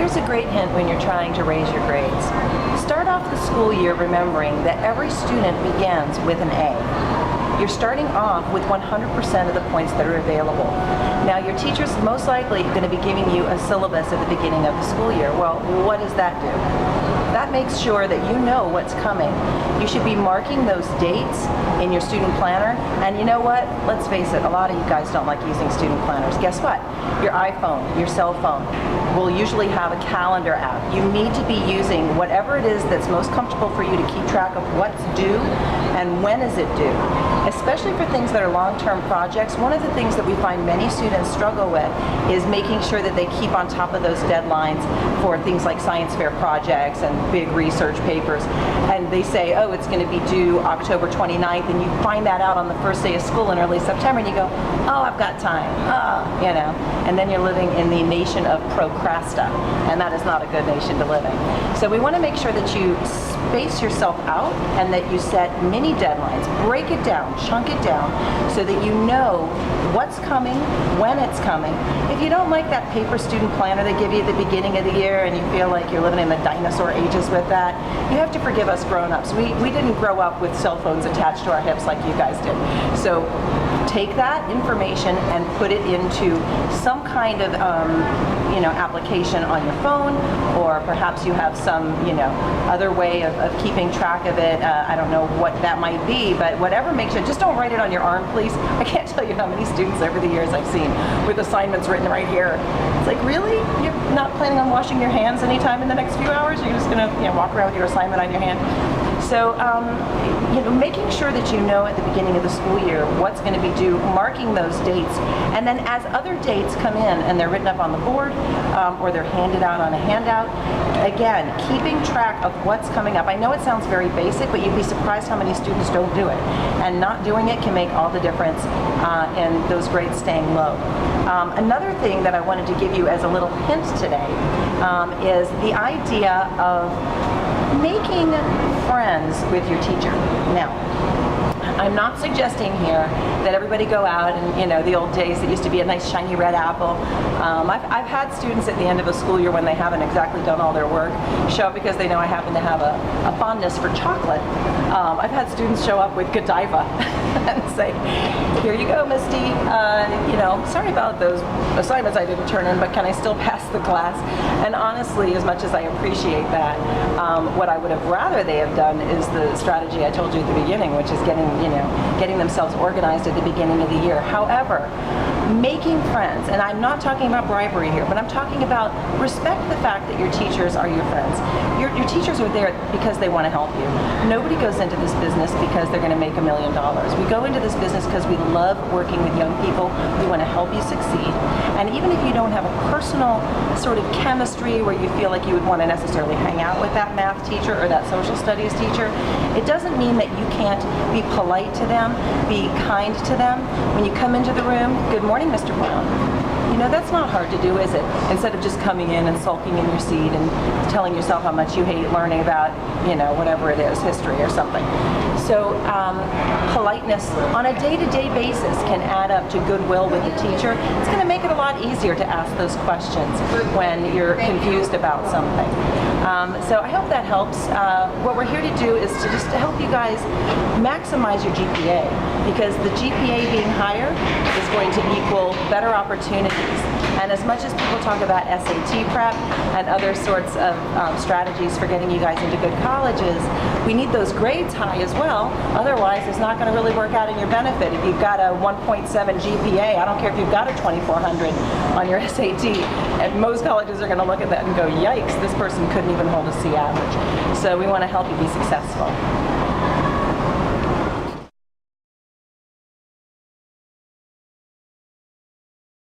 Here's a great hint when you're trying to raise your grades. Start off the school year remembering that every student begins with an A. You're starting off with 100% of the points that are available. Now your teacher's most likely going to be giving you a syllabus at the beginning of the school year. Well, what does that do? That makes sure that you know what's coming. You should be marking those dates in your student planner. And you know what? Let's face it, a lot of you guys don't like using student planners. Guess what? Your iPhone, your cell phone will usually have a calendar app. You need to be using whatever it is that's most comfortable for you to keep track of what's due and when is it due. Especially for things that are long-term projects, one of the things that we find many students struggle with is making sure that they keep on top of those deadlines for things like science fair projects and big research papers. And they say, oh, it's going to be due October 29th, and you find that out on the first day of school in early September, and you go, oh, I've got time, you know. And then you're living in the nation of procrasta, and that is not a good nation to live in. So we want to make sure that you space yourself out and that you set mini deadlines. Break it down, chunk it down, so that you know what's coming, when it's coming. If you don't like that paper student planner they give you at the beginning of the year and you feel like you're living in the dinosaur ages with that, you have to forgive us grown-ups. We didn't grow up with cell phones attached to our hips like you guys did. So take that information and put it into some kind of application on your phone, or perhaps you have some other way of keeping track of it. I don't know what that might be, but whatever makes it, just don't write it on your arm, please. I can't tell you how many students over the years I've seen with assignments written right here. It's like, really? You're not planning on washing your hands anytime in the next few hours? You're just gonna walk around with your assignment on your hand? So, making sure that you know at the beginning of the school year what's going to be due, marking those dates, and then as other dates come in and they're written up on the board or they're handed out on a handout, again, keeping track of what's coming up. I know it sounds very basic, but you'd be surprised how many students don't do it. And not doing it can make all the difference in those grades staying low. Another thing that I wanted to give you as a little hint today is the idea of making friends with your teacher. Now, I'm not suggesting here that everybody go out and, the old days, it used to be a nice shiny red apple. I've had students at the end of a school year when they haven't exactly done all their work show up because they know I happen to have a fondness for chocolate. I've had students show up with Godiva and say, here you go, Misty. Sorry about those assignments I didn't turn in, but can I still pass the class? And honestly, as much as I appreciate that, what I would have rather they have done is the strategy I told you at the beginning, which is getting themselves organized at the beginning of the year. However, making friends, and I'm not talking about bribery here, but I'm talking about respect the fact that your teachers are your friends. Your teachers are there because they want to help you. Nobody goes into this business because they're going to make $1 million. We go into this business because we love working with young people. We want to help you succeed. And even if you don't have a personal sort of chemistry where you feel like you would want to necessarily hang out with that math teacher or that social studies teacher, it doesn't mean that you can't be polite to them, be kind to them. When you come into the room, good morning, Mr. Brown. That's not hard to do, is it? Instead of just coming in and sulking in your seat and telling yourself how much you hate learning about, whatever it is, history or something. So politeness on a day-to-day basis can add up to goodwill with the teacher. It's going to make it a lot easier to ask those questions when you're confused about something. So I hope that helps. What we're here to do is to just help you guys maximize your GPA, because the GPA being higher is going to equal better opportunities. And as much as people talk about SAT prep and other sorts of strategies for getting you guys into good colleges, we need those grades high as well. Otherwise, it's not going to really work out in your benefit. If you've got a 1.7 GPA, I don't care if you've got a 2400 on your SAT, and most colleges are going to look at that and go, yikes, this person couldn't even hold a C average. So we want to help you be successful.